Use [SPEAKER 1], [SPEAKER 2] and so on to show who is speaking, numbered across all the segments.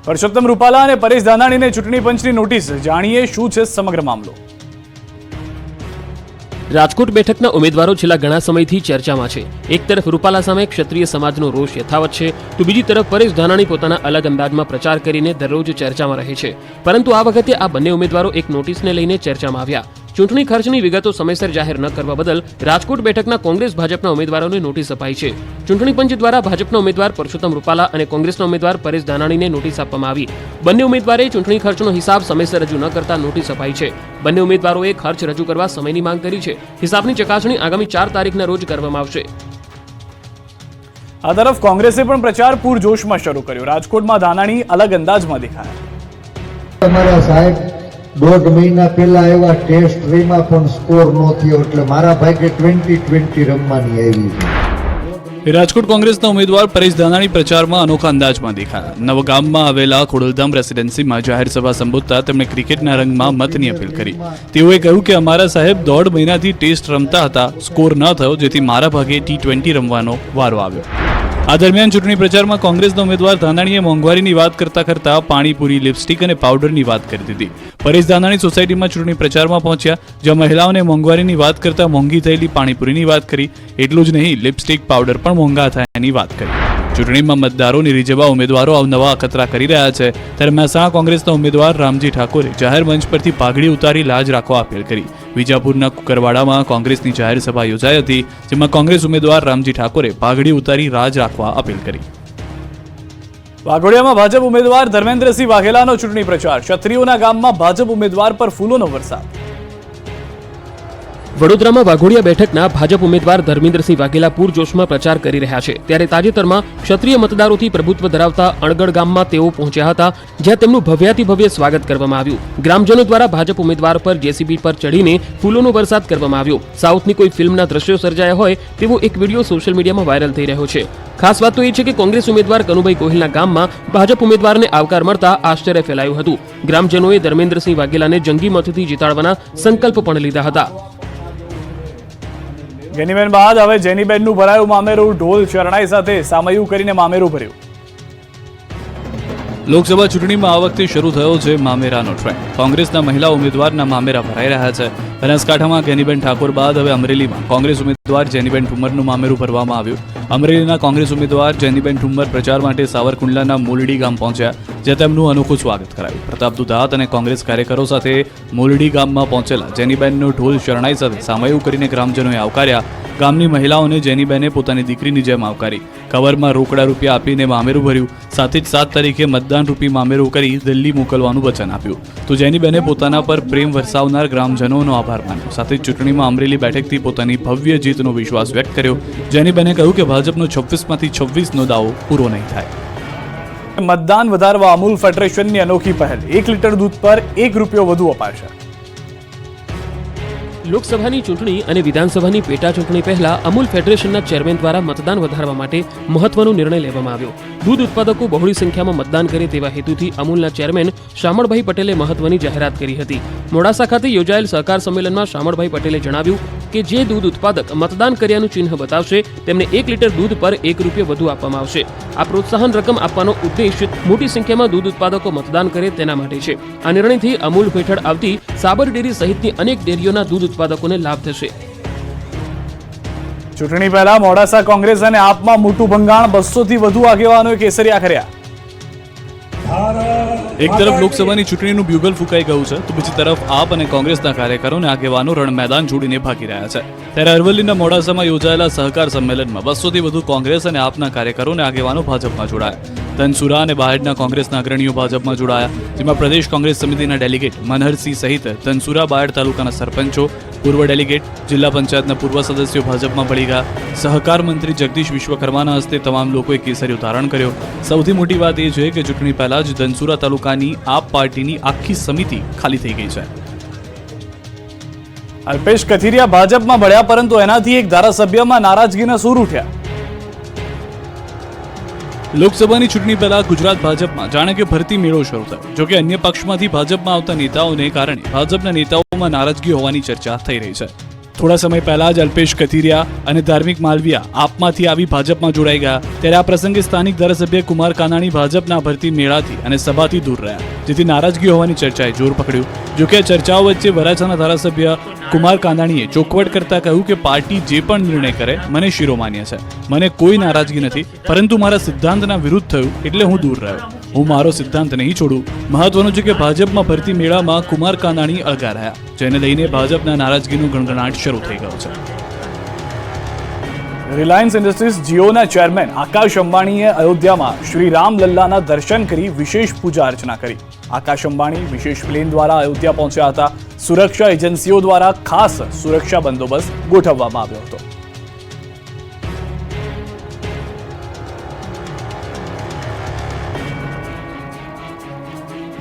[SPEAKER 1] પરસોત્તમ રૂપાલા અને પરેશ ધાનાણીને ચૂંટણી પંચની નોટિસ. જાણીએ શું છે સમગ્ર મામલો.
[SPEAKER 2] રાજકોટ બેઠકના ઉમેદવારો છેલ્લા ઘણા સમયથી ચર્ચામાં છે. એક તરફ રૂપાલા સામે ક્ષત્રિય સમાજનો રોષ યથાવત છે, તો બીજી તરફ પરેશ ધાનાણી પોતાના અલગ અંદાજમાં પ્રચાર કરીને દરરોજ ચર્ચામાં રહે છે. પરંતુ આ વખતે આ બંને ઉમેદવારો એક નોટિસને લઈને ચર્ચામાં આવ્યા. ચૂંટણી ખર્ચની વિગતો સમયસર જાહેર ન કરવા બદલ રાજકોટ બેઠકના કોંગ્રેસ ભાજપના ઉમેદવારોને નોટિસ અપાઈ છે. ચૂંટણી પંચ દ્વારા ભાજપના ઉમેદવાર પરસોત્તમ રૂપાલા અને કોંગ્રેસના ઉમેદવાર પરેશ ધાનાણીને નોટિસ આપવામાં આવી. બંને ઉમેદવારે ચૂંટણી ખર્ચનો હિસાબ સમયસર રજૂ ન કરતા નોટિસ અપાઈ છે. બંને ઉમેદવારોએ ખર્ચ રજૂ કરવા સમયની માંગ કરી છે. હિસાબની ચકાસણી આગામી 4 તારીખના રોજ કરવામાં આવશે.
[SPEAKER 1] આ તરફ કોંગ્રેસે પણ પ્રચાર પૂરજોશમાં શરૂ કર્યો. રાજકોટમાં ધાનાણી અલગ અંદાજમાં દેખાયા.
[SPEAKER 3] અમારા સાહેબ 1.5 મહિના પહેલા એવા ટેસ્ટ રેમાં પણ સ્કોર ન થયો, એટલે મારા ભાગે 20-20 રમવાની આવી છે.
[SPEAKER 1] રાજકોટ કોંગ્રેસના ઉમેદવાર પરેશ ધાનાણી પ્રચારમાં અનોખા અંદાજમાં દેખાયા. નવગામમાં આવેલા ખોડલધામ રેસિડેન્સીમાં જાહેર સભા સંબોધતા તેમણે ક્રિકેટના રંગમાં મતની અપીલ કરી. તેઓએ કહ્યું કે અમારા સાહેબ 1.5 મહિનાથી ટેસ્ટ રમતા હતા, સ્કોર ન થયો, જેથી મારા ભાગે T20 રમવાનો વારો આવ્યો. આ દરમિયાન ચૂંટણી પ્રચારમાં કોંગ્રેસના ઉમેદવાર ધાનાણીએ મોંઘવારીની વાત કરતા પાણીપુરી, લિપસ્ટિક અને પાવડરની વાત કરી દીધી. પરેશ ધાનાણી સોસાયટીમાં ચૂંટણી પ્રચારમાં પહોંચ્યા, જ્યાં મહિલાઓને મોંઘવારીની વાત કરતા મોંઘી થયેલી પાણીપુરીની વાત કરી. એટલું જ નહીં, લિપસ્ટિક, પાવડર પણ મોંઘા થયાની વાત કરી. ચૂંટણીમાં મતદારોને રીઝવવા ઉમેદવારો અવનવા અખતરા કરી રહ્યા છે. ત્યારે મહેસાણા કોંગ્રેસના ઉમેદવાર રામજી ઠાકોરે જાહેર મંચ પરથી પાઘડી ઉતારી લાજ રાખવા અપીલ કરી. વિજાપુરના કુકરવાડામાં કોંગ્રેસની જાહેર સભા યોજાઈ હતી, જેમાં કોંગ્રેસ ઉમેદવાર રામજી ઠાકોરે પાઘડી ઉતારી રાજ રાખવા અપીલ કરી. વાઘોડિયામાં ભાજપ ઉમેદવાર ધર્મેન્દ્રસિંહ વાઘેલાનો ચૂંટણી પ્રચાર. ક્ષત્રિયોના ગામમાં ભાજપ ઉમેદવાર પર ફૂલોનો વરસાદ.
[SPEAKER 2] વડોદરામાં વાઘોડિયા બેઠકના ભાજપ ઉમેદવાર ધર્મેન્દ્રસિંહ વાઘેલા પૂરજોશમાં પ્રચાર કરી રહ્યા છે. ત્યારે તાજેતરમાં ક્ષત્રિય મતદારોથી પ્રભુત્વ ધરાવતા અણગઢ ગામમાં તેઓ પહોંચ્યા હતા, જ્યાં તેમનું ભવ્યાતિભવ્ય સ્વાગત કરવામાં આવ્યું. ગ્રામજનો દ્વારા ભાજપ ઉમેદવાર પર જેસીબી પર ચડીને ફૂલોનો વરસાદ કરવામાં આવ્યો. સાઉથની કોઈ ફિલ્મના દ્રશ્યો સર્જાયા હોય તેવો એક વિડીયો સોશિયલ મીડિયામાં વાયરલ થઈ રહ્યો છે. ખાસ વાત તો એ છે કે કોંગ્રેસ ઉમેદવાર કનુભાઈ ગોહિલના ગામમાં ભાજપ ઉમેદવારને આવકાર મળતા આશ્ચર્ય ફેલાયું હતું. ગ્રામજનોએ ધર્મેન્દ્રસિંહ વાઘેલાને જંગી મતથી જીતાડવાના સંકલ્પ પણ લીધા હતા.
[SPEAKER 1] જેનીબેન બાદ હવે જેનીબેનનું ભરાયું મામેરું. ઢોલ શરણાઈ સાથે સામયું કરીને મામેરું ભર્યું. લોકસભા ચૂંટણીમાં આ વખતે શરૂ થયો છે મામેરાનો ટ્રેન્ડ. કોંગ્રેસના મહિલા ઉમેદવારના મામેરા ભરાઈ રહ્યા છે. બનાસકાંઠામાં ગેનીબેન ઠાકોર બાદ હવે અમરેલીમાં કોંગ્રેસ ઉમેદવાર જેનીબેન ઠુમ્મરનું મામેરું ભરવામાં આવ્યું. અમરેલીના કોંગ્રેસ ઉમેદવાર જેનીબેન ઠુમ્મર પ્રચાર માટે સાવરકુંડલાના મોલડી ગામ પહોંચ્યા, જ્યાં તેમનું અનોખું સ્વાગત કરાયું. પ્રતાપ દુધાત અને કોંગ્રેસ કાર્યકરો સાથે મોલડી ગામમાં પહોંચેલા જેનીબેનનો ઢોલ શરણાઈ સાથે સામયું કરીને ગ્રામજનોએ આવકાર્યા. ગામની મહિલાઓને જેનીબેને પોતાની દીકરીની જેમ આવકારી. કવરમાં રોકડા રૂપિયા આપીને મામેરું ભર્યું. સાથે જ 7 તારીખે મતદાન રૂપી મામેરું કરી દિલ્હી મોકલવાનું વચન આપ્યું. તો જેનીબેને પોતાના પર પ્રેમ વરસાવનાર ગ્રામજનોનો આભાર માન્યો. સાથે જ ચૂંટણીમાં અમરેલી બેઠકથી પોતાની ભવ્ય જીતનો વિશ્વાસ વ્યક્ત કર્યો. જેનીબેને કહ્યું કે ભાજપનો 26માંથી 26નો દાવો પૂરો નહીં થાય. મતદાન વધારવા અમૂલ ફેડરેશનની અનોખી પહેલ. 1 લીટર દૂધ પર ₹1 વધુ અપાશે.
[SPEAKER 2] લોકસભાની ચૂંટણી અને વિધાનસભાની પેટા ચૂંટણી પહેલા અમૂલ ફેડરેશનના ચેરમેન દ્વારા મતદાન વધારવા માટે મહત્વનો નિર્ણય લેવામાં આવ્યો. દૂધ ઉત્પાદકો બહોળી સંખ્યામાં મતદાન કરે તેવા હેતુથી અમૂલના ચેરમેન શામળભાઈ પટેલે મહત્વની જાહેરાત કરી હતી. મોડાસા ખાતે યોજાયેલ સહકાર સંમેલનમાં શામળભાઈ પટેલે જણાવ્યું કે જે દૂધ ઉત્પાદક મતદાન કર્યાનું ચિહ્ન બતાવશે તેમને 1 લીટર દૂધ પર ₹1 વધુ આપવામાં આવશે. આ પ્રોત્સાહન રકમ આપવાનો ઉદ્દેશ મોટી સંખ્યામાં દૂધ ઉત્પાદકો મતદાન કરે તેના માટે છે. આ નિર્ણયથી અમૂલ હેઠળ આવતી સાબર ડેરી સહિતની અનેક ડેરીઓના દૂધ ઉત્પાદકોને લાભ થશે.
[SPEAKER 1] ચૂંટણી પહેલા મોડાસા કોંગ્રેસ અને આપમાં મોટું ભંગાણ. 200 થી વધુ આગેવાનોએ કેસરિયા કર્યા. એક તરફ લોકસભાની ચૂંટણીનું બ્યુગલ ફૂંકાઈ ગયું છે, તો બીજી તરફ આપ અને કોંગ્રેસના કાર્યકરો અને આગેવાનો રણ મેદાન છોડીને ભાગી રહ્યા છે. ત્યારે અરવલ્લીના મોડાસામાં યોજાયેલા સહકાર સંમેલનમાં 200 થી વધુ કોંગ્રેસ અને આપના કાર્યકરો અને આગેવાનો ભાજપમાં જોડાયા. ધનસુરા અને બહારના કોંગ્રેસના અગ્રણીઓ ભાજપમાં જોડાયા, જેમાં પ્રદેશ કોંગ્રેસ સમિતિના ડેલિગેટ મનહરસિંહ સહિત ધનસુરા બાયડ તાલુકાના સરપંચો, પૂર્વ ડેલિગેટ, જિલ્લા પંચાયતના પૂર્વ સદસ્યો ભાજપમાં ભળી ગયા. સહકાર મંત્રી જગદીશ વિશ્વકર્માના હસ્તે તમામ લોકોએ કેસરીઓ ધારણ કર્યો. સૌથી મોટી વાત એ છે કે ચૂંટણી પહેલા જ ધનસુરા તાલુકાની આપ પાર્ટીની આખી સમિતિ ખાલી થઈ ગઈ છે. અલ્પેશ કથિરિયા ભાજપમાં ભળ્યા, પરંતુ એનાથી એક ધારાસભ્યમાં નારાજગીના સૂર ઉઠ્યા. લોકસભાની ચૂંટણી પહેલા ગુજરાત ભાજપમાં જાણે કે ભરતી મેળો શરૂ થયો. જોકે અન્ય પક્ષમાંથી ભાજપમાં આવતા નેતાઓને કારણે ભાજપના નેતાઓમાં નારાજગી હોવાની ચર્ચા થઈ રહી છે. થોડા સમય પહેલા જ અલ્પેશ કથિરિયા અને ધાર્મિક માલવિયા આપમાંથી આવી ભાજપમાં જોડાઈ ગયા, ત્યારે આ પ્રસંગે સ્થાનિક ધારાસભ્ય કુમાર કાનાણી ભાજપના ભરતી મેળાથી અને સભાથી દૂર રહ્યા, જેથી નારાજગી હોવાની ચર્ચાએ જોર પકડ્યું. જોકે ચર્ચાઓ વચ્ચે વરાછાના ધારાસભ્ય કુમાર કાનાણીએ ચોખવટ કરતા કહ્યું કે પાર્ટી જે પણ નિર્ણય કરે મને શિરોમાન્ય છે, મને કોઈ નારાજગી નથી, પરંતુ મારા સિદ્ધાંતના વિરુદ્ધ થયું એટલે હું દૂર રહ્યો. હું મારો સિદ્ધાંત નહીં છોડું. મહત્વનું છે કે ભાજપમાં ભરતી મેળામાં કુમાર કાનાણી અળગા રહ્યા, જેને લઈને ભાજપના નારાજગીનો ગણગણાટ શરૂ થઈ ગયો છે. રિલાયન્સ ઇન્ડસ્ટ્રીઝ જીઓના ચેરમેન આકાશ અંબાણીએ અયોધ્યામાં શ્રી રામલલ્લાના દર્શન કરી વિશેષ પૂજા અર્ચના કરી. આકાશ અંબાણી વિશેષ પ્લેન દ્વારા અયોધ્યા પહોંચ્યા હતા. સુરક્ષા એજન્સીઓ દ્વારા ખાસ સુરક્ષા બંદોબસ્ત ગોઠવવામાં આવ્યો હતો.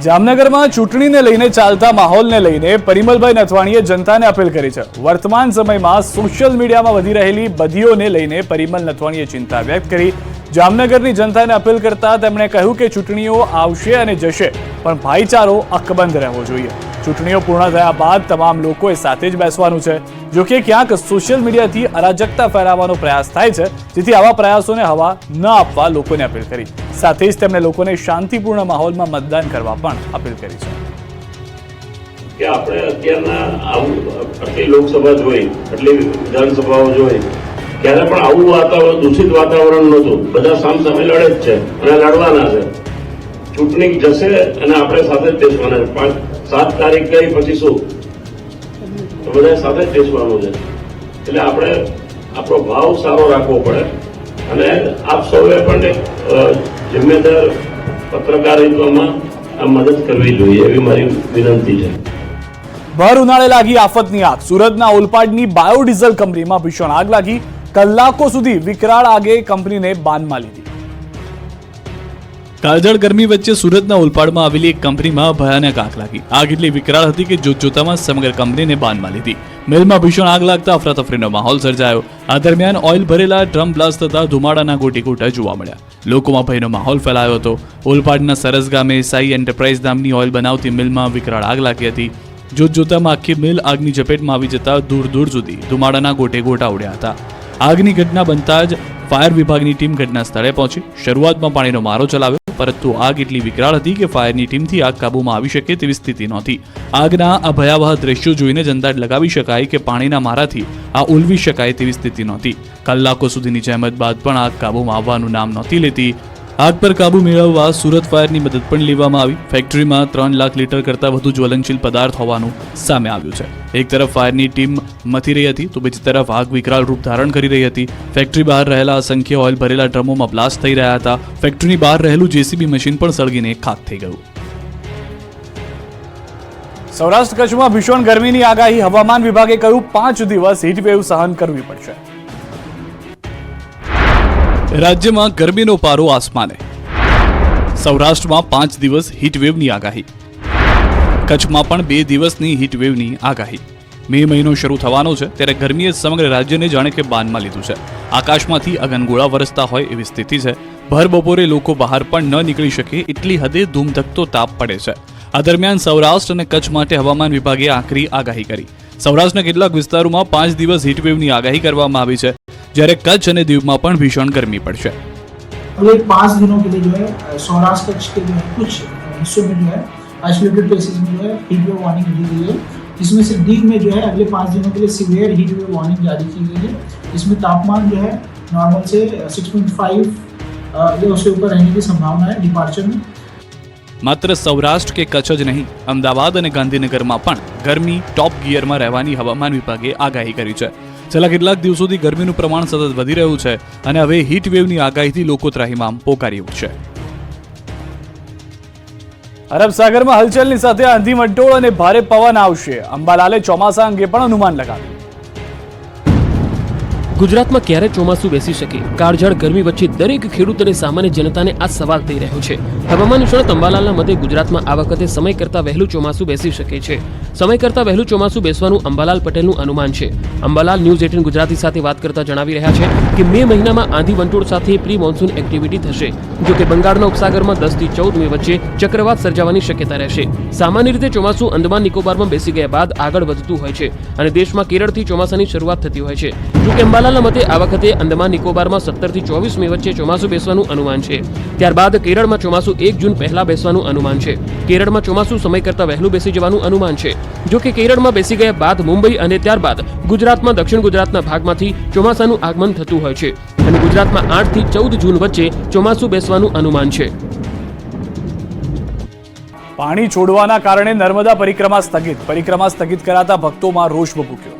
[SPEAKER 1] જામનગરમાં ચૂંટણીને લઈને ચાલતા માહોલને લઈને પરિમલભાઈ નથવાણીએ જનતાને અપીલ કરી છે. વર્તમાન સમયમાં સોશિયલ મીડિયામાં વધી રહેલી બદીઓને લઈને પરિમલ નથવાણીએ ચિંતા વ્યક્ત કરી. જામનગરની જનતાને અપીલ કરતા તેમણે કહ્યું કે ચૂંટણીઓ આવશે અને જશે, પણ ભાઈચારો અકબંધ રહેવો જોઈએ. ચૂંટણીઓ પૂર્ણ થયા બાદ તમામ લોકોએ સાથે જ બેસવાનું છે. જોકે ક્યાંક સોશિયલ મીડિયાથી અરાજકતા ફેલાવવાનો પ્રયાસ થાય છે, જેથી આવા પ્રયાસોને હવા ન આપવા લોકોને અપીલ કરી. સાથે જ તેમણે લોકોને શાંતિપૂર્ણ માહોલમાં મતદાન કરવા પણ અપીલ કરી છે.
[SPEAKER 4] કે આપણે અત્યારના આટલી લોકસભા જોઈ, આટલી વિધાનસભાઓ જોઈ, ક્યારે પણ આવું વાતાવરણ, દૂષિત વાતાવરણ નહોતું. બધા સામસામે લડે જ છે અને લડવાના છે. ચૂંટણી જશે અને આપણે સાથે જ બેસવાના. 7 તારીખ ગઈ પછી શું, તો બધા સાથે જ બેસવાનું છે. એટલે આપણે આપણો ભાવ સારો રાખવો પડે અને આપ સૌએ પણ જિમ્મેદાર પત્રકારિત્વમાં આ મદદ કરવી જોઈએ એવી મારી વિનંતી છે.
[SPEAKER 1] ભર ઉનાળે લાગી આફતની આગ. સુરતના ઓલપાડની બાયોડીઝલ કંપનીમાં ભીષણ આગ લાગી. કલાકો સુધી વિકરાળ આગે કંપનીને બાનમાં લીધી. કાળઝાળ ગરમી વચ્ચે સુરતના ઓલપાડમાં આવેલી એક કંપનીમાં ભયાનક આગ લાગી. આગ એટલી વિકરાળ હતી કે જોતજોતામાં સમગ્ર કંપનીને બાનમાં લીધી. મિલમાં ભીષણ આગ લાગતા અફરાતફરીનો માહોલ સર્જાયો. આ દરમિયાન ઓઇલ ભરેલા ડ્રમ બ્લાસ્ટ થતા ધુમાડાના ગોટીગોટા જોવા મળ્યા. લોકોમાં ભયનો માહોલ ફેલાયો હતો. ઓલપાડના સરસ ગામે સાઈ એન્ટરપ્રાઇઝ નામની ઓઇલ બનાવતી મિલમાં વિકરાળ આગ લાગી હતી. જોતજોતામાં આખી મિલ આગની ઝપેટમાં આવી જતા દૂર દૂર સુધી ધુમાડાના ગોટેગોટા ઉડ્યા હતા. આગની ઘટના બનતા જ ફાયર વિભાગની ટીમ ઘટના સ્થળે પહોંચી. શરૂઆતમાં પાણીનો મારો ચલાવ્યો, પરંતુ આગ એટલી વિકરાળ હતી કે ફાયરની ટીમથી આગ કાબૂમાં આવી શકે તેવી સ્થિતિ નહોતી. આગના આ ભયાવહ દ્રશ્યો જોઈને જ અંદાજ લગાવી શકાય કે પાણીના મારાથી આ ઉલવી શકાય તેવી સ્થિતિ નહોતી. કલાકો સુધીની જહેમત બાદ પણ આગ કાબૂમાં આવવાનું નામ નહોતી લેતી. આગ પર કાબુ મેળવવા સુરત ફાયરની મદદ પણ લેવામાં આવી. ફેક્ટરીમાં 3 લાખ લીટર કરતાં વધુ જ્વલનશીલ પદાર્થ હોવાનું સામે આવ્યું છે. એક તરફ ફાયરની ટીમ મથી રહી હતી, તો બીજી તરફ આગ વિકરાળ રૂપ ધારણ કરી રહી હતી. ફેક્ટરી બહાર રહેલા અસંખ્ય ઓઇલ ભરેલા ડ્રમોમાં બ્લાસ્ટ થઈ રહ્યા હતા. ફેક્ટરીની બહાર રહેલું જેસીબી મશીન પણ સળગીને ખાખ થઈ ગયું. સૌરાષ્ટ્ર કચ્છમાં ભીષણ ગરમીની આગાહી. હવામાન વિભાગે કહ્યું 5 દિવસ હીટવેવ સહન કરવી પડશે. રાજ્યમાં ગરમીનો પારો આસમાને. સૌરાષ્ટ્રમાં 5 દિવસ હીટવેવની આગાહી. કચ્છમાં પણ 2 દિવસની હીટવેવની આગાહી. મે મહિનો શરૂ થવાનો છે ત્યારે ગરમીએ સમગ્ર રાજ્યને જાણે કે બાનમાં લીધું છે. આકાશમાંથી અગનગોળા વરસતા હોય એવી સ્થિતિ છે. ભર બપોરે લોકો બહાર પણ ન નીકળી શકે એટલી હદે ધૂમધકતો તાપ પડે છે. આ દરમિયાન સૌરાષ્ટ્ર અને કચ્છ માટે હવામાન વિભાગે આકરી આગાહી કરી. સૌરાષ્ટ્રના કેટલાક વિસ્તારોમાં 5 દિવસ હીટવેવની આગાહી કરવામાં આવી છે, જ્યારે કચ્છ અને દીવમાં પણ भीषण गर्मी पड़શે.
[SPEAKER 5] अगले 5 दिनों के लिए जो है सौराष्ट्र कच्छ के जो है कुछ हिस्सों में जो है आइसोलेटेड प्लेसेस में जो है हीट वेव वार्निंग दी गई है, जिसमें से दीव में जो है अगले 5 दिनों के लिए सीवियर हीट वेव वार्निंग जारी की गई है. इसमें तापमान जो है नॉर्मल से 6.5 या उससे ऊपर रहने की संभावना है डिपार्चर में.
[SPEAKER 1] માત્ર સૌરાષ્ટ્ર કે કચ્છ જ નહીં, અમદાવાદ અને ગાંધીનગરમાં પણ ગરમી ટોપ ગિયરમાં રહેવાની હવામાન વિભાગે આગાહી કરી છે. છેલ્લા કેટલાક દિવસોથી ગરમીનું પ્રમાણ સતત વધી રહ્યું છે અને હવે હીટ વેવની આગાહીથી લોકો ત્રાહિમામ પોકારી ઉઠશે. અરબ સાગરમાં હલચલની સાથે આંધી વંટોળ અને ભારે પવન આવશે. અંબાલાલે ચોમાસા અંગે પણ અનુમાન લગાવ્યું.
[SPEAKER 2] ગુજરાતમાં ક્યારે ચોમાસું બેસી શકે? કાળઝાળ ગરમી વચ્ચે દરેક ખેડૂત અને સામાન્ય જનતાને આ સવાલ થઈ રહ્યો છે. હવામાન નિષ્ણાત અંબાલાલના મતે ગુજરાતમાં આ વખતે સમય કરતાં વહેલું ચોમાસું બેસી શકે છે. સમય કરતાં વહેલું ચોમાસું બેસવાનું અંબાલાલ પટેલનું અનુમાન છે. અંબાલાલ ન્યૂઝ 18 ગુજરાતી સાથે વાત કરતા જણાવી રહ્યા છે કે મે મહિનામાં આંધી વંટોળ સાથે પ્રી મોન્સૂન એક્ટિવિટી થશે. જો કે બંગાળના ઉપસાગરમાં 10 થી 14 મે વચ્ચે ચક્રવાત સર્જાવાની શક્યતા રહેશે. સામાન્ય રીતે ચોમાસું અંદમાન નિકોબારમાં બેસી ગયા બાદ આગળ વધતું હોય છે અને દેશમાં કેરળથી ચોમાસાની શરૂઆત થતી હોય છે. જો કે અંબાલાલના મતે આ વખતે અંદમાન નિકોબારમાં 17 થી 24 મે વચ્ચે ચોમાસું બેસવાનું અનુમાન છે. ત્યારબાદ કેરળમાં ચોમાસું 1 જૂન પહેલા બેસવાનું અનુમાન છે. કેરળમાં ચોમાસું સમય કરતાં વહેલું બેસી જવાનું અનુમાન છે. જો કે કેરળમાં બેસી ગયા બાદ મુંબઈ અને ત્યારબાદ ગુજરાતમાં દક્ષિણ ગુજરાતના ભાગમાંથી ચોમાસાનું આગમન થતું હોય છે અને ગુજરાતમાં 8 થી 14 જૂન વચ્ચે ચોમાસું બેસવાનું અનુમાન છે.
[SPEAKER 1] પાણી છોડવાના કારણે નર્મદા પરિક્રમા સ્થગિત કરાતા ભક્તોમાં રોષ ભભૂક્યો.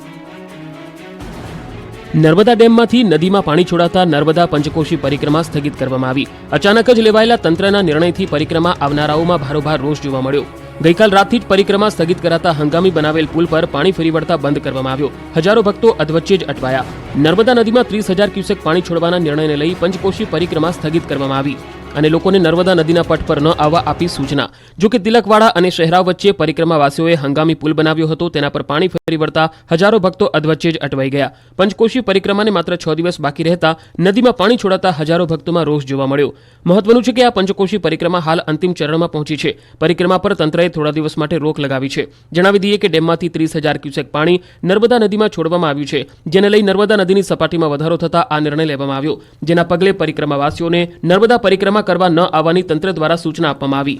[SPEAKER 2] નર્મદા ડેમમાંથી નદીમાં પાણી છોડાતા નર્મદા પંચકોશી પરિક્રમા સ્થગિત કરવામાં આવી. અચાનક જ લેવાયેલા તંત્રના નિર્ણયથી પરિક્રમા આવનારાઓમાં ભારોભાર રોષ જોવા મળ્યો. ગઈકાલ રાતથી જ પરિક્રમા સ્થગિત કરાતા હંગામી બનાવેલ પુલ પર પાણી ફરી વળતા બંધ કરવામાં આવ્યો. હજારો ભક્તો અધવચ્ચે જ અટવાયા. નર્મદા નદીમાં 30,000 ક્યુસેક પાણી છોડવાના નિર્ણયને લઈ પંચકોશી પરિક્રમા સ્થગિત કરવામાં આવી અને લોકોને નર્મદા નદીના પટ પર ન આવવા આપી સૂચના. જો કે તિલકવાડા અને શહેરા વચ્ચે પરિક્રમાવાસીઓએ હંગામી પુલ બનાવ્યો હતો, તેના પર પાણી ફરી વળતા હજારો ભક્તો અધવચ્ચે જ અટવાઈ ગયા. પંચકોશી પરિક્રમાને માત્ર 6 દિવસ બાકી રહેતા નદીમાં પાણી છોડાતા હજારો ભક્તોમાં રોષ જોવા મળ્યો. મહત્વનું છે કે આ પંચકોશી પરિક્રમા હાલ અંતિમ ચરણમાં પહોંચી છે. પરિક્રમા પર તંત્રએ થોડા દિવસ માટે રોક લગાવી છે. જણાવી દઈએ કે ડેમમાંથી 30,000 ક્યુસેક પાણી નર્મદા નદીમાં છોડવામાં આવ્યું છે, જેને લઈ નર્મદા નદીની સપાટીમાં વધારો થતા આ નિર્ણય લેવામાં આવ્યો, જેના પગલે પરિક્રમાવાસીઓને નર્મદા પરિક્રમા કરવા ન આવવાની તંત્ર દ્વારા સૂચના આપવામાં આવી.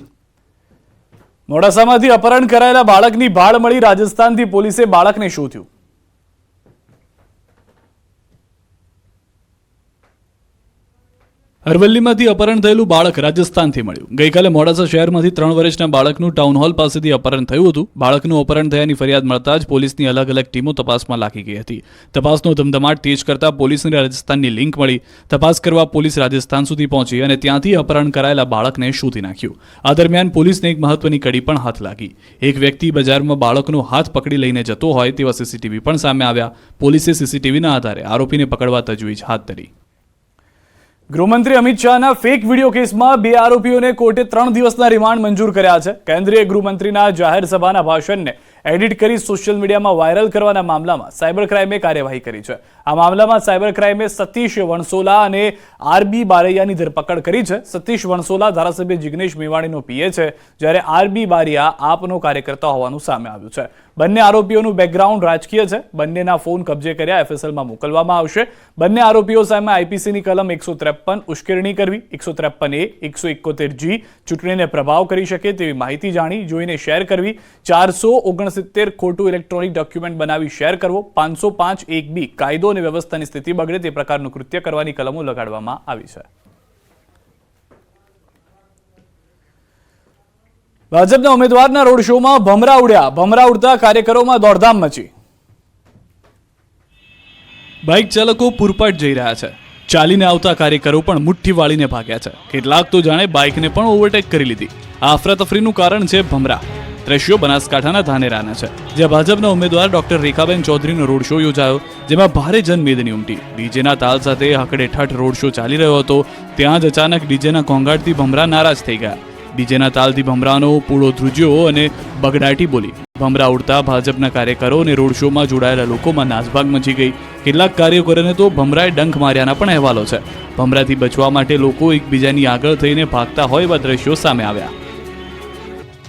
[SPEAKER 1] મોડાસામાંથી અપહરણ કરાયેલા બાળકની ભાળ મળી. રાજસ્થાનથી પોલીસે બાળકને શોધ્યું. અરવલ્લીમાંથી અપહરણ થયેલું બાળક રાજસ્થાનથી મળ્યું. ગઈકાલે મોડાસા શહેરમાંથી 3 વર્ષના બાળકનું ટાઉન હોલ પાસેથી અપહરણ થયું હતું. બાળકનું અપહરણ થયાની ફરિયાદ મળતા જ પોલીસની અલગ અલગ ટીમો તપાસમાં લાગી ગઈ હતી. તપાસનો ધમધમાટ તેજ કરતા પોલીસને રાજસ્થાનની લિંક મળી. તપાસ કરવા પોલીસ રાજસ્થાન સુધી પહોંચી અને ત્યાંથી અપહરણ કરાયેલા બાળકને શોધી નાખ્યું. આ દરમિયાન પોલીસને એક મહત્વની કડી પણ હાથ લાગી. એક વ્યક્તિ બજારમાં બાળકનો હાથ પકડી લઈને જતો હોય તેવા સીસીટીવી પણ સામે આવ્યા. પોલીસે સીસીટીવીના આધારે આરોપીને પકડવા તજવીજ હાથ ધરી. ગૃહમંત્રી અમિત શાહના ફેક વિડીયો કેસમાં 2 આરોપીઓને કોર્ટે 3 દિવસના રિમાન્ડ મંજૂર કર્યા છે. કેન્દ્રીય ગૃહમંત્રીના જાહેર સભાના ભાષણને એડિટ કરી સોશિયલ મીડિયામાં વાયરલ કરવાના મામલામાં સાયબર ક્રાઇમે કાર્યવાહી કરી છે. આ મામલામાં સાયબર ક્રાઇમે સતીશ વણસોલા અને આરબી બારૈયાની ધરપકડ કરી છે. સતીશ વણસોલા ધારાસભ્ય જિગ્નેશ મેવાણીનો પીએ છે, જ્યારે આરબી બારૈયા આપનો કાર્યકર્તા હોવાનું સામે આવ્યું છે. બંને આરોપીઓનું બેકગ્રાઉન્ડ રાજકીય છે. બંનેના ફોન કબજે કર્યા એફએસએલમાં મોકલવામાં આવશે. બંને આરોપીઓ સામે આઈપીસીની કલમ 153 ઉશ્કેરણી કરવી, 153A, 171G ચૂંટણીને પ્રભાવ કરી શકે તેવી માહિતી જાણી જોઈને શેર કરવી, 469 ખોટું ઇલેક્ટ્રોનિક ડોક્યુમેન્ટ બનાવી શેર કરવો, 505(1)B કાયદો અને વ્યવસ્થાની સ્થિતિ બગડે તે પ્રકારનું કૃત્ય કરવાની કલમો લગાડવામાં આવી છે. ભાજપના ઉમેદવારના રોડ શોમાં ભમરા ઉડ્યા. ભમરા ઉડતા કાર્યકરોમાં દોડધામ મચી. બાઇક ચાલકો પૂરપાટ જઈ રહ્યા છે. ચાલીને આવતા કાર્યકરો પણ મુઠ્ઠી વાળીને ભાગ્યા છે. કેટલાક તો જાણે બાઇકને પણ ઓવરટેક કરી લીધી. આ અફરાતફરીનું કારણ છે ભમરા. દ્રશ્યો બનાસકાંઠાના ધાનેરાના છે, જ્યાં ભાજપના ઉમેદવાર ડોક્ટર રેખાબેન ચૌધરીનો રોડ શો યોજાયો, જેમાં ભારે જનમેદની ઉમટી. ડીજેના તાલ સાથે હકડેઠઠ રોડ શો ચાલી રહ્યો હતો. ત્યાં જ અચાનક ડીજેના ઘોંઘાટથી ભમરા નારાજ થઈ ગયા. ડીજેના તાલથી ભમરાનો પૂળો ધ્રુજ્યો અને બગડાટી બોલી. ભમરા ઉડતા ભાજપના કાર્યકરો અને રોડ શોમાં જોડાયેલા લોકોમાં નાસભાગ મચી ગઈ. કેટલાક કાર્યકરોને તો ભમરાએ ડંખ માર્યાના પણ અહેવાલો છે. ભમરાથી બચવા માટે લોકો એકબીજાની આગળ થઈને ભાગતા હોય એવા દ્રશ્યો સામે આવ્યા.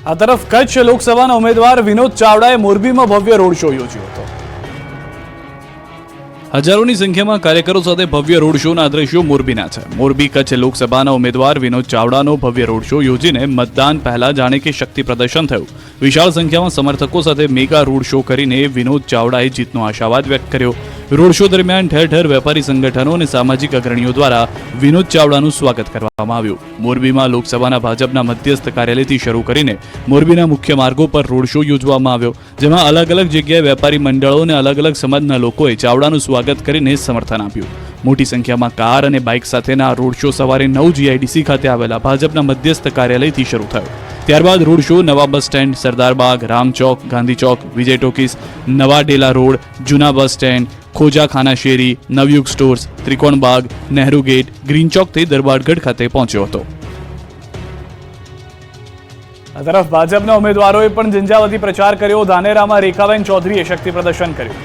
[SPEAKER 1] આ તરફ કચ્છ લોકસભાના ઉમેદવાર વિનોદ ચાવડાએ મોરબીમાં ભવ્ય રોડ શો યોજ્યો હતો. હજારોની સંખ્યામાં કાર્યકરો સાથે ભવ્ય રોડ શોના દ્રશ્યો મોરબીના છે. મોરબી કચ્છ લોકસભાના ઉમેદવાર વિનોદ ચાવડાનો ભવ્ય રોડ શો યોજીને મતદાન પહેલા જાણે કે શક્તિ પ્રદર્શન થયું. વિશાળ સંખ્યામાં સમર્થકો સાથે મેગા રોડ શો કરીને વિનોદ ચાવડાએ જીતનો આશાવાદ વ્યક્ત કર્યો. રોડ શો દરમિયાન ઠેર ઠેર વેપારી સંગઠનો અને સામાજિક અગ્રણીઓ દ્વારા વિનોદ ચાવડાનું સ્વાગત કરવામાં આવ્યું. મોરબીમાં લોકસભાના ભાજપના મધ્યસ્થ કાર્યાલયથી શરૂ કરીને મોરબીના મુખ્ય માર્ગો પર રોડ શો યોજવામાં આવ્યો, જેમાં અલગ અલગ જગ્યાએ વેપારી મંડળો અને અલગ અલગ સમાજના લોકોએ ચાવડાનું સ્વાગત કરીને સમર્થન આપ્યું. મોટી સંખ્યામાં કાર અને બાઇક સાથેના રોડ શો સવારે 9 GIDC ખાતે આવેલા ભાજપના મધ્યસ્થ કાર્યાલયથી શરૂ થયો. ત્યારબાદ રોડ શો નવા બસ સ્ટેન્ડ, સરદારબાગ, રામચોક, ગાંધી ચોક, વિજય ટોકીસ, નવા ડેલા રોડ, જૂના બસ સ્ટેન્ડ, ખોજા ખાના શેરી, નવયુગ stores, Trikonbaug, Nehru gate, green ચોકથી દરબારગઢ ખાતે પહોંચ્યો હતો. આ તરફ ભાજપના ઉમેદવારોએ પણ ઝંઝાવતી પ્રચાર કર્યો. ધાનેરામાં રેખાબેન ચૌધરીએ શક્તિ પ્રદર્શન કર્યું.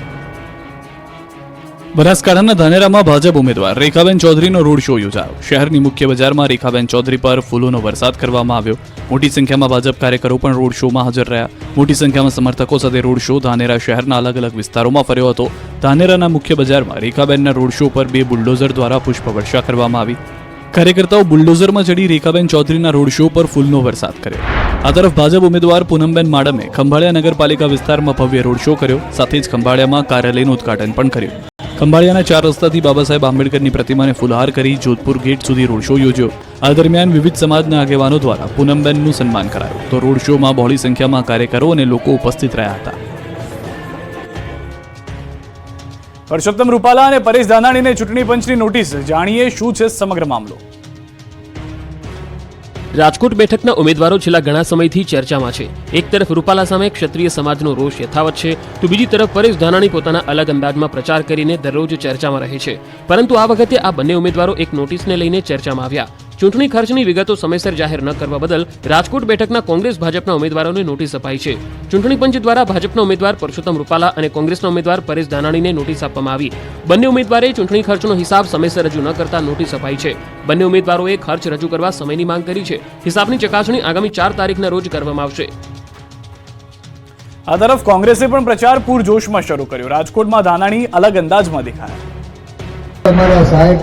[SPEAKER 1] બનાસકાંઠાના ધાનેરામાં ભાજપ ઉમેદવાર રેખાબેન ચૌધરીનો રોડ શો યોજાયો. શહેરની મુખ્ય બજારમાં રેખાબેન ચૌધરી પર ફૂલોનો વરસાદ કરવામાં આવ્યો. મોટી સંખ્યામાં ભાજપ કાર્યકરો પણ રોડ શોમાં હાજર રહ્યા. મોટી સંખ્યામાં સમર્થકો સાથે રોડ શો ધાનેરા શહેરના અલગ અલગ વિસ્તારોમાં ફર્યો હતો. ધાનેરાના મુખ્ય બજારમાં રેખાબેનના રોડ શો પર 2 બુલડોઝર દ્વારા પુષ્પવર્ષા કરવામાં આવી. કાર્યકર્તાઓ બુલડોઝરમાં ચડી રેખાબેન ચૌધરીના રોડ શો પર ફૂલનો વરસાદ કર્યો. આ તરફ ભાજપ ઉમેદવાર પૂનમબેન માડમે ખંભાળિયા નગરપાલિકા વિસ્તારમાં ભવ્ય રોડ શો કર્યો. સાથે જ ખંભાળિયામાં કાર્યાલયનું ઉદ્ઘાટન પણ કર્યું. ખંભાળિયાના 4 રસ્તાથી બાબા સાહેબ આંબેડકરની પ્રતિમાને ફૂલહાર કરી જોધપુર ગેટ સુધી રોડ શો યોજ્યો. આ દરમિયાન વિવિધ સમાજના આગેવાનો દ્વારા પૂનમબેનનું સન્માન કરાયું. તો રોડ શોમાં બહોળી સંખ્યામાં કાર્યકરો અને લોકો ઉપસ્થિત રહ્યા હતા. પરસોત્તમ રૂપાલા અને પરેશ ધાનાણીને ચૂંટણી પંચની નોટિસ. જાણીએ શું છે સમગ્ર મામલો.
[SPEAKER 2] રાજકોટ બેઠકના ઉમેદવારો છેલ્લા ઘણા સમયથી ચર્ચામાં છે. એક તરફ રૂપાલા સામે ક્ષત્રિય સમાજનો રોષ યથાવત છે, તો બીજી તરફ પરેશ ધાનાણી પોતાના અલગ અંદાજમાં પ્રચાર કરીને દરરોજ ચર્ચામાં રહે છે. પરંતુ આ વખતે આ બંને ઉમેદવારો એક નોટિસને લઈને ચર્ચામાં આવ્યા. ચૂંટણી ખર્ચની વિગતો સમયસર જાહેર ન કરવા બદલ રાજકોટ બેઠકના કોંગ્રેસ ભાજપના ઉમેદવારોને નોટિસ અપાઈ છે. ચૂંટણી પંચ દ્વારા ભાજપના ઉમેદવાર પરસોત્તમ રૂપાલા અને કોંગ્રેસના ઉમેદવાર પરેશ ધાનાણીને નોટિસ આપવામાં આવી. બંને ઉમેદવારે ચૂંટણી ખર્ચનો હિસાબ સમયસર રજૂ ન કરતા નોટિસ અપાઈ છે. બંને ઉમેદવારોએ ખર્ચ રજૂ કરવા સમયની માંગ કરી છે. હિસાબની ચકાસણી આગામી 4 તારીખના રોજ કરવામાં આવશે.
[SPEAKER 1] આ તરફ કોંગ્રેસે પણ પ્રચાર પૂરજોશમાં શરૂ કર્યો. રાજકોટમાં ધાનાણી અલગ અંદાજમાં દેખાયા.
[SPEAKER 3] તમારા સાહેબ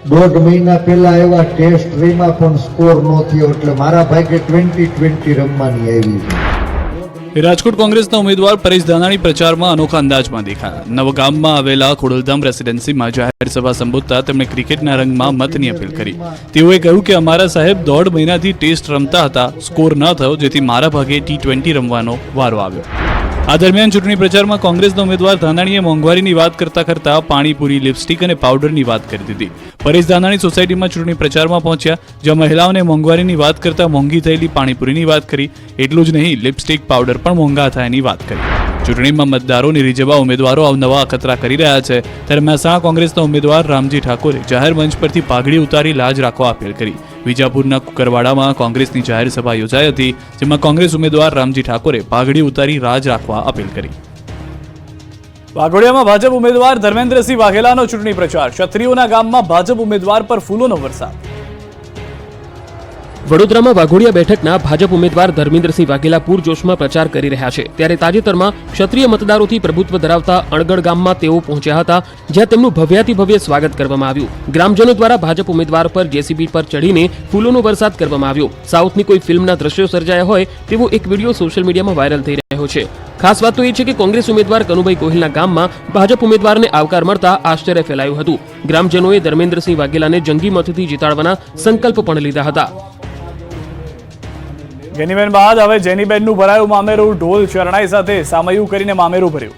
[SPEAKER 3] 1.5 મહિના પહેલા આવ્યા, ટેસ્ટ રીમાં પણ સ્કોર નો થયો, એટલે મારા ભાગે 20-20 રમવાની આવી.
[SPEAKER 1] રાજકોટ કોંગ્રેસના ઉમેદવાર પરેશ ધાનાણી પ્રચારમાં અનોખા અંદાજમાં દેખાયા. નવગામમાં આવેલા ખોડલધામ રેસિડેન્સીમાં જાહેર સભા સંબોધતા તેમણે ક્રિકેટના રંગમાં મતની અપીલ કરી. તેઓએ કહ્યું કે અમારા સાહેબ 1.5 મહિનાથી ટેસ્ટ રમતા હતા, સ્કોર ન થયો, જેથી મારા ભાગે T20 રમવાનો વારો આવ્યો. આ દરમિયાન ચૂંટણી પ્રચારમાં કોંગ્રેસના ઉમેદવાર ધાનાણીએ મોંઘવારીની વાત કરતા પાણીપુરી, લિપસ્ટિક અને પાવડરની વાત કરી દીધી. પરેશ ધાનાણી સોસાયટીમાં ચૂંટણી પ્રચારમાં પહોંચ્યા, જ્યાં મહિલાઓને મોંઘવારીની વાત કરતા મોંઘી થયેલી પાણીપુરીની વાત કરી. એટલું જ નહીં, લિપસ્ટિક, પાવડર પણ મોંઘા થયાની વાત કરી. ચૂંટણીમાં મતદારોને રીઝવવા ઉમેદવારો અવનવા અખતરા કરી રહ્યા છે. ત્યારે મહેસાણા કોંગ્રેસના ઉમેદવાર રામજી ઠાકોરે જાહેર મંચ પરથી પાઘડી ઉતારી લાજ રાખવા અપીલ કરી. વિજાપુરના કુકરવાડામાં કોંગ્રેસની જાહેર સભા યોજાઈ હતી, જેમાં કોંગ્રેસ ઉમેદવાર રામજી ઠાકોરે પાઘડી ઉતારી રાજ રાખવા અપીલ કરી. વાઘોડિયામાં ભાજપ ઉમેદવાર ધર્મેન્દ્રસિંહ વાઘેલાનો ચૂંટણી પ્રચાર. ક્ષત્રિયોના ગામમાં ભાજપ ઉમેદવાર પર ફૂલોનો વરસાદ.
[SPEAKER 2] વડોદરામાં વાઘોડિયા બેઠકના ભાજપ ઉમેદવાર ધર્મેન્દ્રસિંહ વાઘેલા પૂરજોશમાં પ્રચાર કરી રહ્યા છે. ત્યારે તાજેતરમાં ક્ષત્રિય મતદારોથી પ્રભુત્વ ધરાવતા અણગઢ ગામમાં તેઓ પહોંચ્યા હતા, જ્યાં તેમનું ભવ્યાતિભવ્ય સ્વાગત કરવામાં આવ્યું. ગ્રામજનો દ્વારા ભાજપ ઉમેદવાર પર જેસીબી પર ચડીને ફૂલોનો વરસાદ કરવામાં આવ્યો. સાઉથની કોઈ ફિલ્મના દ્રશ્યો સર્જાયા હોય તેવો એક વિડીયો સોશિયલ મીડિયામાં વાયરલ થઈ રહ્યો છે. ખાસ વાત તો એ છે કે કોંગ્રેસ ઉમેદવાર કનુભાઈ ગોહિલના ગામમાં ભાજપ ઉમેદવારને આવકાર મળતા આશ્ચર્ય ફેલાયું હતું. ગ્રામજનોએ ધર્મેન્દ્રસિંહ વાઘેલાને જંગી મતથી જીતાડવાના સંકલ્પ પણ લીધા હતા.
[SPEAKER 1] ગેનીબેન બાદ હવે જેનીબેનનું ભરાયું મામેરું. ઢોલ શરણાઈ સાથે સામયું કરીને મામેરું ભર્યું.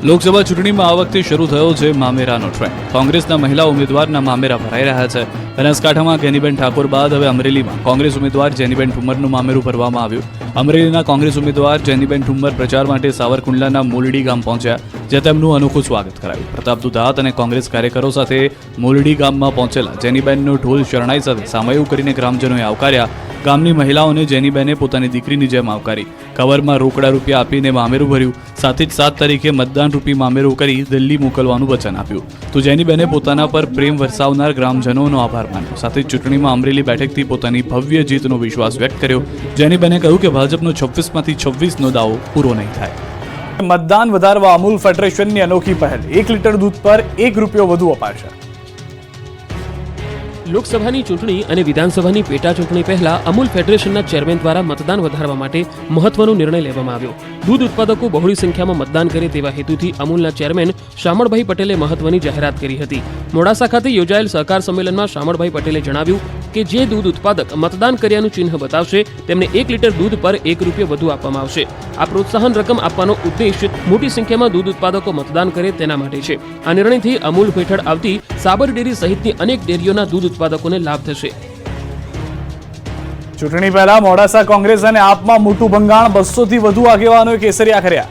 [SPEAKER 1] લોકસભા ચૂંટણીમાં આ વખતે શરૂ થયો છે મામેરાનો ટ્રેન્ડ. કોંગ્રેસના મહિલા ઉમેદવારના મામેરા ભરાઈ રહ્યા છે. બનાસકાંઠામાં ગેનીબેન ઠાકોર બાદ હવે અમરેલીમાં કોંગ્રેસ ઉમેદવાર જેનીબેન ઠુમ્મરનું મામેરું ભરવામાં આવ્યું. અમરેલીના કોંગ્રેસ ઉમેદવાર જેનીબેન ઠુમ્મર પ્રચાર માટે સાવરકુંડલાના મોલડી ગામ પહોંચ્યા, જ્યાં તેમનું અનોખું સ્વાગત કરાયું. પ્રતાપ દુધાત અને કોંગ્રેસ કાર્યકરો સાથે મોલડી ગામમાં પહોંચેલા જેનીબેનનો ઢોલ શરણાઈ સાથે સામયું કરીને ગ્રામજનોએ આવકાર્યા. ગામની મહિલાઓને જેનીબેને પોતાની દીકરીની જેમ આવકારી. કવરમાં રોકડા રૂપિયા આપીને મામેરું ભર્યું. સાથે જ 7 તારીખે મતદાન રૂપી મામેરું કરી દિલ્હી મોકલવાનું વચન આપ્યું. તો જેનીબેને પોતાના પર પ્રેમ વરસાવનાર ગ્રામજનોનો આભાર માન્યો. સાથે જ ચૂંટણીમાં અમરેલી બેઠકથી પોતાની ભવ્ય જીતનો વિશ્વાસ વ્યક્ત કર્યો. જેનીબેને કહ્યું કે ભાજપનો 26માંથી 26નો દાવો પૂરો નહીં થાય. મતદાન વધારવા અમૂલ ફેડરેશનની અનોખી પહેલ. 1 લીટર દૂધ પર ₹1 વધુ અપાશે.
[SPEAKER 2] લોકસભાની ચૂંટણી અને વિધાનસભાની પેટા ચૂંટણી પહેલા અમૂલ ફેડરેશનના ચેરમેન દ્વારા મતદાન વધારવા માટે મહત્વનો નિર્ણય લેવામાં આવ્યો. દૂધ ઉત્પાદકો બહોળી સંખ્યામાં મતદાન કરે તેવા હેતુથી અમૂલના ચેરમેન શામળભાઈ પટેલે મહત્વની જાહેરાત કરી હતી. મોડાસા ખાતે યોજાયેલ સહકાર સંમેલનમાં શામળભાઈ પટેલે જણાવ્યું કે જે દૂધ ઉત્પાદક મતદાન કર્યાનું ચિહ્ન બતાવશે તેમને 1 લીટર દૂધ પર ₹1 વધુ આપવામાં આવશે. આ પ્રોત્સાહન રકમ આપવાનો ઉદ્દેશ મોટી સંખ્યામાં દૂધ ઉત્પાદકો મતદાન કરે તેના માટે છે. આ નિર્ણયથી અમૂલ હેઠળ આવતી સાબર ડેરી સહિતની અનેક ડેરીઓના દૂધ ઉત્પાદકોને લાભ થશે.
[SPEAKER 1] ચૂંટણી પહેલા મોડાસા કોંગ્રેસ અને આપમાં મોટું ભંગાણ. 200 થી વધુ આગેવાનોએ કેસરિયા કર્યા.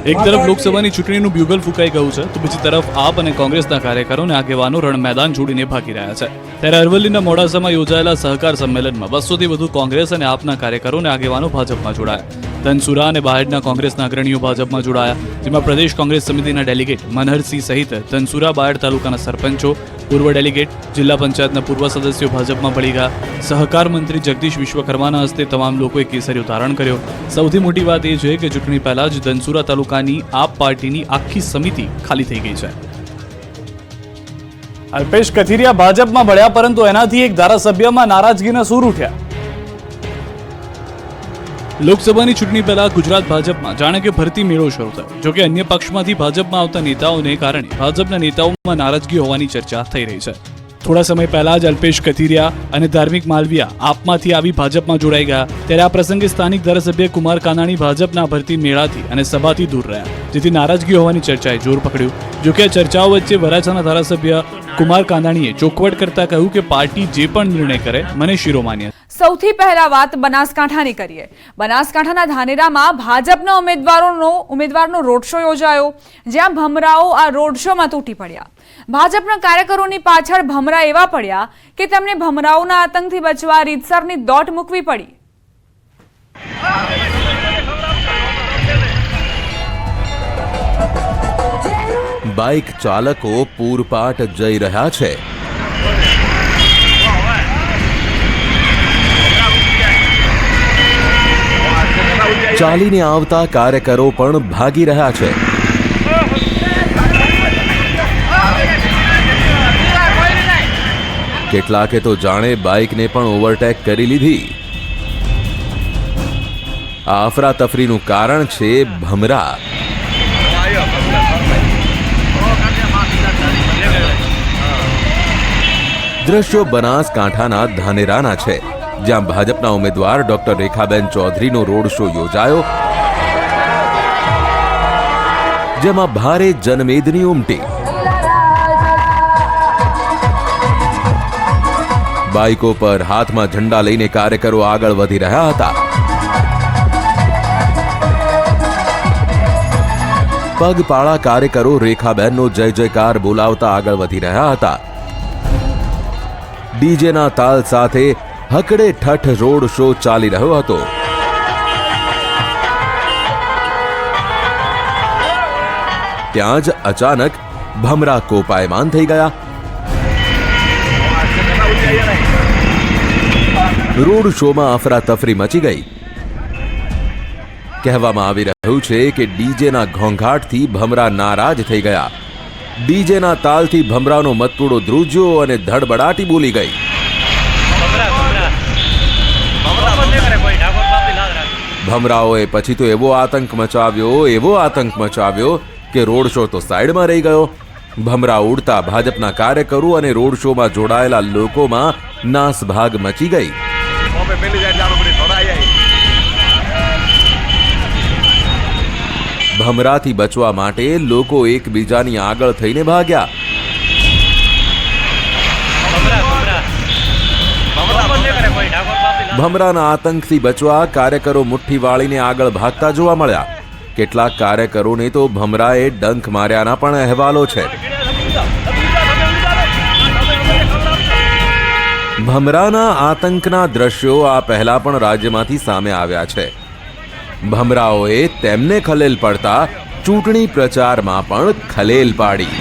[SPEAKER 1] એક તરફ લોકસભાની ચૂંટણીનું બ્યુગલ ફૂંકાઈ ગયું છે તો બીજી તરફ આપ અને કોંગ્રેસના કાર્યકરો અને આગેવાનો રણ મેદાન છોડીને ભાગી રહ્યા છે. ત્યારે અરવલ્લીના મોડાસામાં યોજાયેલા સહકાર સંમેલનમાં 200થી વધુ કોંગ્રેસ અને આપના કાર્યકરો અને આગેવાનો ભાજપમાં જોડાયા. ધનસુરા અને બાયડના કોંગ્રેસના અગ્રણીઓ ભાજપમાં જોડાયા, જેમાં પ્રદેશ કોંગ્રેસ સમિતિના ડેલિગેટ મનહરસિંહ સહિત ધનસુરા બાયડ તાલુકાના સરપંચો, પૂર્વ ડેલિગેટ, જિલ્લા પંચાયતના પૂર્વ સદસ્યો ભાજપમાં ભળી ગયા. સહકાર મંત્રી જગદીશ વિશ્વકર્માના હસ્તે તમામ લોકોએ કેસરીઓ ધારણ કર્યો. સૌથી મોટી વાત એ છે કે ચૂંટણી પહેલા જ ધનસુરા તાલુકાની આપ પાર્ટીની આખી સમિતિ ખાલી થઈ ગઈ છે. અલ્પેશ કથિરિયા ભાજપમાં ભળ્યા, પરંતુ એનાથી એક ધારાસભ્યમાં નારાજગીના સૂર ઉઠ્યા. લોકસભાની ચૂંટણી પહેલા ગુજરાત ભાજપમાં જાણે કે ભરતી મેળો શરૂ થયો. જોકે અન્ય પક્ષમાંથી ભાજપમાં આવતા નેતાઓને કારણે ભાજપના નેતાઓમાં નારાજગી હોવાની ચર્ચા થઈ રહી છે. થોડા સમય પહેલા જ અલ્પેશ કથિરિયા અને ધાર્મિક માલવિયા આપમાંથી આવી ભાજપમાં જોડાઈ ગયા. ત્યારે આ પ્રસંગે સ્થાનિક ધારાસભ્ય કુમાર કાનાણી ભાજપના ભરતી મેળાથી અને સભાથી દૂર રહ્યા, જેથી નારાજગી હોવાની ચર્ચાએ જોર પકડ્યું. જોકે આ ચર્ચાઓ વચ્ચે વરાછાના ધારાસભ્ય કુમાર કાનાણીએ ચોખવટ કરતા કહ્યું કે પાર્ટી જે પણ નિર્ણય કરે મને શિરોમાન્ય.
[SPEAKER 6] સૌથી પહેલા વાત બનાસકાંઠાની કરીએ. બનાસકાંઠાના ધાનેરામાં ભાજપના ઉમેદવારનો રોડ શો યોજાયો, જ્યાં ભમરાઓ આ રોડ શોમાં તૂટી પડ્યા. ભાજપના કાર્યકરોની પાછળ ભમરા એવા પડ્યા કે તેમને ભમરાઓના આતંકથી બચવા રીતસરની દોટ મૂકવી પડી.
[SPEAKER 7] બાઇક ચાલકો પૂરપાટ જઈ રહ્યા છે. ચાલીને આવતા કાર્યકરો પણ ભાગી રહ્યા છે. કેટલાકે તો જાણે બાઇકને પણ ઓવરટેક કરી લીધી. આ અફરાતફરીનું કારણ છે ભમરા. દ્રશ્યો બનાસકાંઠાના ધાનેરાના છે, જ્યાં ભાજપના ઉમેદવાર ડોક્ટર રેખાબેન ચૌધરીનો રોડ શો યોજાયો, જેમાં ભારે જનમેદની ઉમટી. બાઇકો પર હાથમાં ઝંડા લઈને કાર્યકરો આગળ વધી રહ્યા હતા. પગપાળા કાર્યકરો રેખાબેનનો જય જયકાર બોલાવતા આગળ વધી રહ્યા હતા. ડીજેના તાલ સાથે હકડે ઠઠ રોડ શો ચાલી રહ્યો હતો. ત્યાં જ અચાનક ભમરા કોપાયમાન થઈ ગયા. રોડ શોમાં અફરાતફરી મચી ગઈ. કહેવામાં આવી રહ્યું છે કે ડીજેના ઘોંઘાટથી ભમરા નારાજ થઈ ગયા. ડીજેના તાલથી ભમરાનો મતપૂડો ધ્રુજ્યો અને ધડબડાટી બોલી ગઈ. ભમરાઓએ પછી તો એવો આતંક મચાવ્યો કે રોડ શો તો સાઈડમાં રહી ગયો. ભમરા ઉડતા ભાજપના કાર્યકરો અને રોડ શોમાં જોડાયેલા લોકોમાં નાસભાગ મચી ગઈ. ભમરાથી બચવા માટે લોકો એકબીજાની આગળ થઈને ભાગ્યા. ભમરાના આતંકથી બચવા કાર્યકરો મુઠ્ઠી વાળીને આગળ ભાગતા જોવા મળ્યા. કેટલાક કાર્યકરોને તો ભમરાએ ડંખ માર્યાના પણ અહેવાલો છે. ભમરાના આતંકના દ્રશ્યો આ પહેલા પણ રાજ્યમાંથી સામે આવ્યા છે. ભમરાઓએ તેમને ખલેલ પડતા ચૂંટણી પ્રચારમાં પણ ખલેલ પાડી.